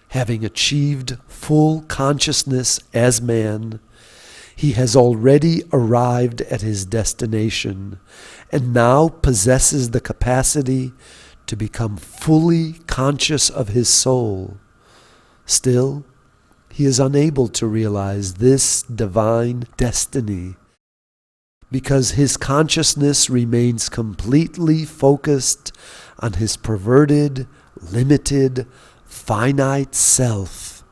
Having achieved full consciousness as man, he has already arrived at his destination and now possesses the capacity to become fully conscious of his soul. Still, he is unable to realize this divine destiny because his consciousness remains completely focused on his perverted, limited, finite self,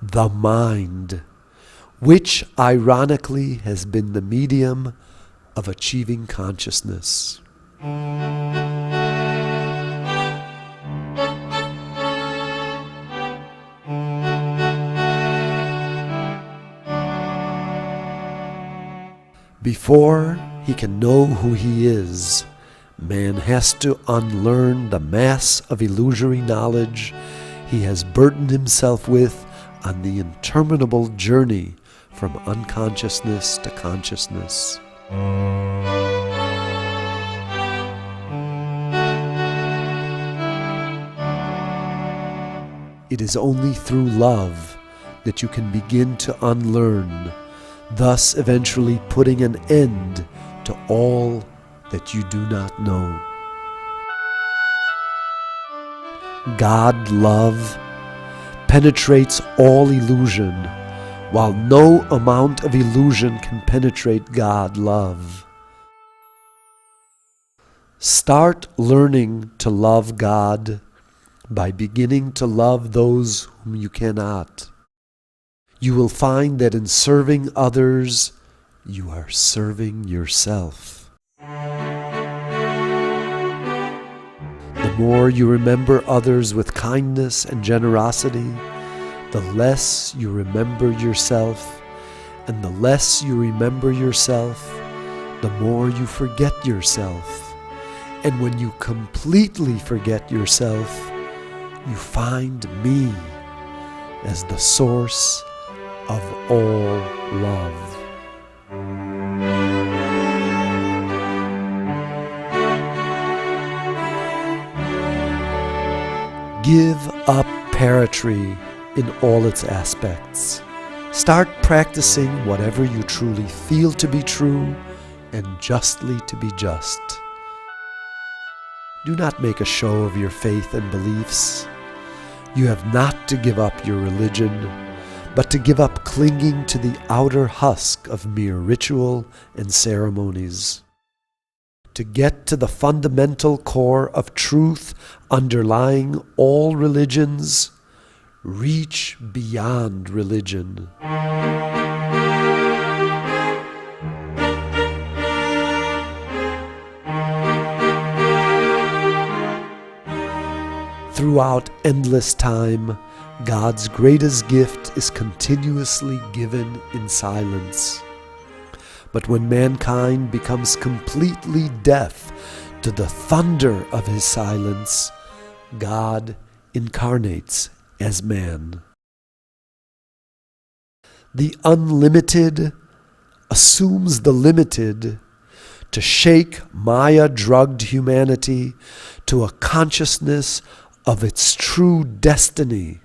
the mind, which ironically has been the medium of achieving consciousness. Before he can know who he is, man has to unlearn the mass of illusory knowledge he has burdened himself with on the interminable journey from unconsciousness to consciousness. It is only through love that you can begin to unlearn, thus eventually putting an end to all that you do not know. God love penetrates all illusion, while no amount of illusion can penetrate God love. Start learning to love God by beginning to love those whom you cannot. You will find that in serving others, you are serving yourself. The more you remember others with kindness and generosity, the less you remember yourself, and the less you remember yourself, the more you forget yourself. And when you completely forget yourself, you find me as the source of all love. Give up parrotry in all its aspects. Start practicing whatever you truly feel to be true and justly to be just. Do not make a show of your faith and beliefs. You have not to give up your religion, but to give up clinging to the outer husk of mere ritual and ceremonies. To get to the fundamental core of truth underlying all religions, reach beyond religion. Throughout endless time, God's greatest gift is continuously given in silence. But when mankind becomes completely deaf to the thunder of his silence, God incarnates as man. The unlimited assumes the limited to shake Maya-drugged humanity to a consciousness of its true destiny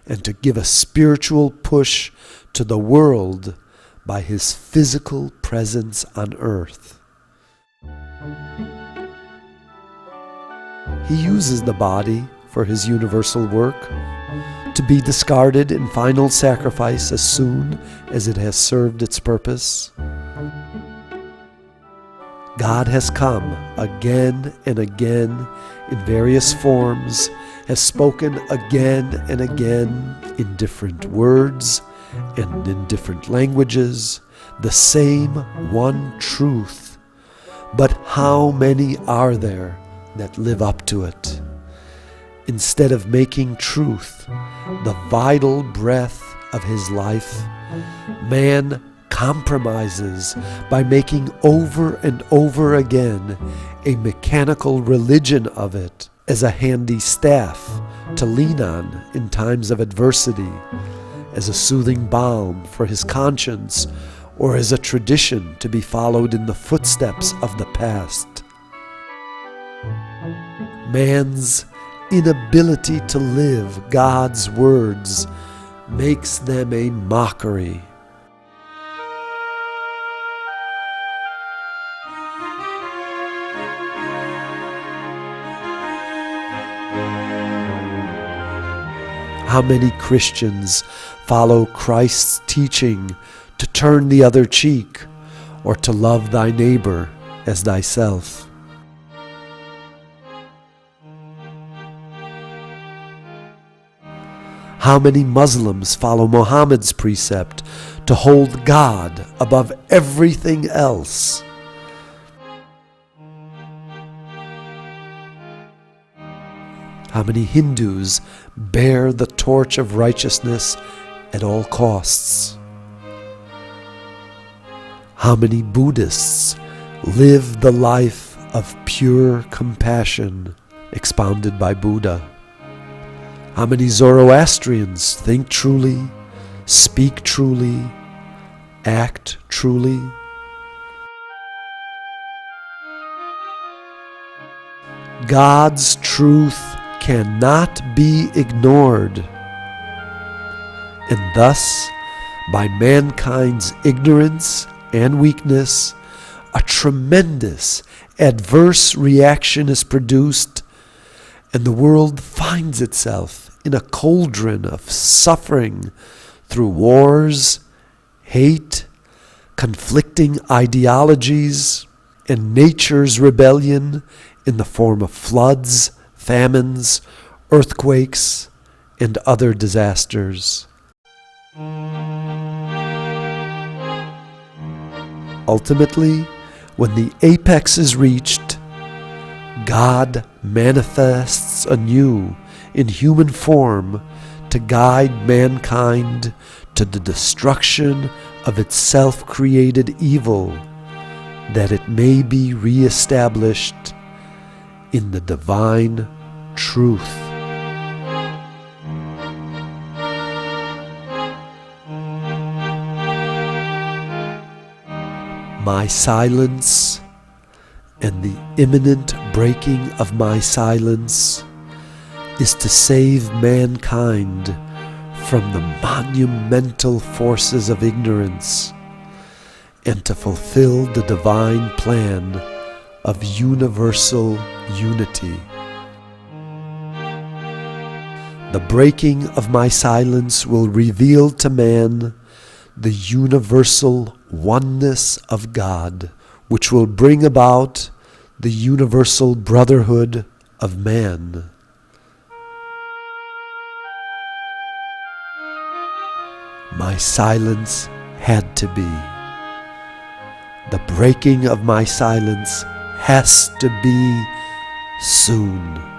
and to give a spiritual push to the world by his physical presence on earth. He uses the body for his universal work, to be discarded in final sacrifice as soon as it has served its purpose. God has come again and again in various forms, has spoken again and again in different words and in different languages, the same one truth. But how many are there that live up to it? Instead of making truth the vital breath of his life, man compromises by making over and over again a mechanical religion of it as a handy staff to lean on in times of adversity, as a soothing balm for his conscience, or as a tradition to be followed in the footsteps of the past. Man's inability to live God's words makes them a mockery. How many Christians follow Christ's teaching to turn the other cheek or to love thy neighbor as thyself? How many Muslims follow Muhammad's precept to hold God above everything else? How many Hindus bear the torch of righteousness at all costs? How many Buddhists live the life of pure compassion expounded by Buddha? How many Zoroastrians think truly, speak truly, act truly? God's truth cannot be ignored, and thus, by mankind's ignorance and weakness, a tremendous adverse reaction is produced, and the world finds itself in a cauldron of suffering through wars, hate, conflicting ideologies, and nature's rebellion in the form of floods, famines, earthquakes, and other disasters. Ultimately, when the apex is reached, God manifests anew in human form to guide mankind to the destruction of its self-created evil, that it may be reestablished in the divine truth. My silence and the imminent breaking of my silence is to save mankind from the monumental forces of ignorance and to fulfill the divine plan of universal unity. The breaking of my silence will reveal to man the universal oneness of God, which will bring about the universal brotherhood of man. My silence had to be. The breaking of my silence has to be soon.